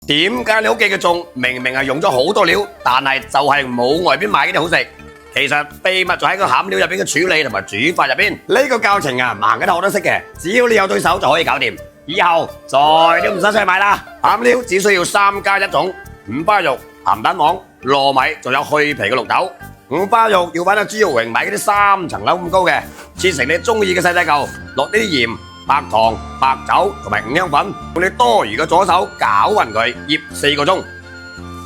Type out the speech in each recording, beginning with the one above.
點解你屋企嘅餸明明係用咗好多料，但係就係冇外邊買嗰啲好食？其實秘密就喺個餡料入邊嘅處理同埋煮法入邊。呢個教程啊，盲嘅頭都識嘅，只要你有對手就可以搞掂。以後再都唔使出去買啦，餡料只需要3加1種：五花肉、鹹蛋黃、糯米，仲有去皮嘅綠豆。五花肉要揾阿豬肉榮買嗰啲3層樓咁高嘅，切成你中意嘅細細嚿，落啲鹽、白糖、白酒同埋五香粉，用你多餘嘅左手攪勻佢，醃4個鐘。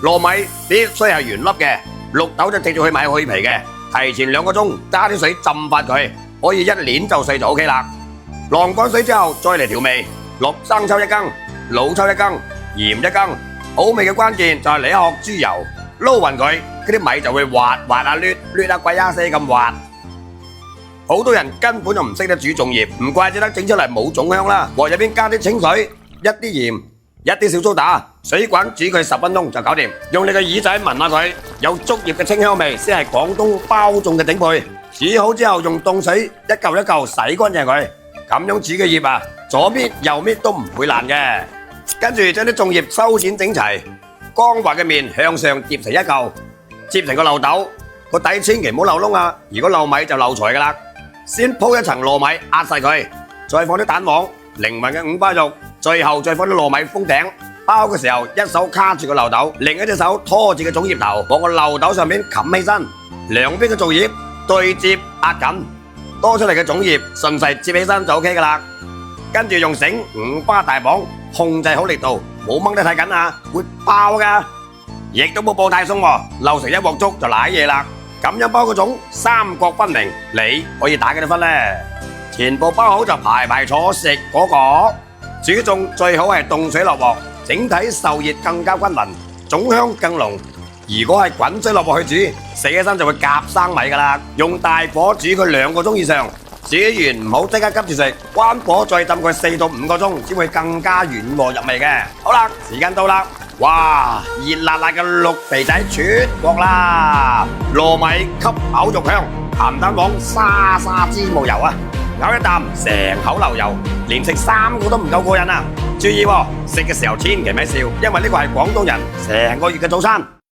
糯米必須係原粒嘅，綠豆就直接去買去皮嘅，提前2個鐘加啲水浸發佢，可以一碾就碎就 OK 啦。晾乾水之後再嚟調味，落生抽1羹、老抽1羹、鹽1羹。好味嘅關鍵就係嚟一殼豬油，撈勻佢，嗰啲米就會滑滑啊、捋啊、鬼呀死咁滑。好多人根本就唔識得煮粽葉，唔怪之得整出嚟冇粽香啦。鍋入邊加啲清水，一啲鹽，一啲小蘇打，水滾煮佢10分鐘就搞掂。用你嘅耳仔聞下佢，有竹葉嘅清香味，先係廣東包粽嘅頂配。煮好之後用凍水一嚿一嚿洗乾淨佢，咁樣煮嘅葉啊，左搣右搣都唔會爛嘅。跟住將啲粽葉修剪整齊，光滑嘅面向上疊成一嚿，接成個漏斗，個底千祈唔好漏窿啊！如果漏米就漏財噶啦。先鋪一層糯米壓實佢，再放啲蛋黃、靈魂嘅五花肉，最後再放啲糯米封頂。包嘅時候一手卡住個漏斗，另一隻手拖住個粽葉頭，往個漏斗上面冚起身，兩邊嘅粽葉對接壓緊，多出嚟嘅粽葉順勢接起身就 OK 噶啦。跟住用繩5花大綁，控制好力度，冇掹得太緊啊，會爆噶。亦都冇爆太鬆喎，漏成一鑊粥就瀨嘢啦。咁樣包個粽，三角分明，你可以打幾多分呢？全部包好就排排坐食嗰個。煮粽最好係凍水落鑊，整體受熱更加均勻，粽香更濃。如果係滾水落鑊去煮，食起身就會夾生米噶啦。用大火煮佢2個鐘以上，煮完唔好即刻急住食，關火再浸佢4到5個鐘，先會更加軟和入味嘅。好啦，時間到啦。哇！熱辣辣嘅綠皮仔出鑊啦，糯米吸飽肉香，鹹蛋黃沙沙芝麻油啊，咬一啖成口流油，連食3個都唔夠過癮啊！注意喎，食嘅時候千祈咪笑，因為呢個係廣東人成個月嘅早餐。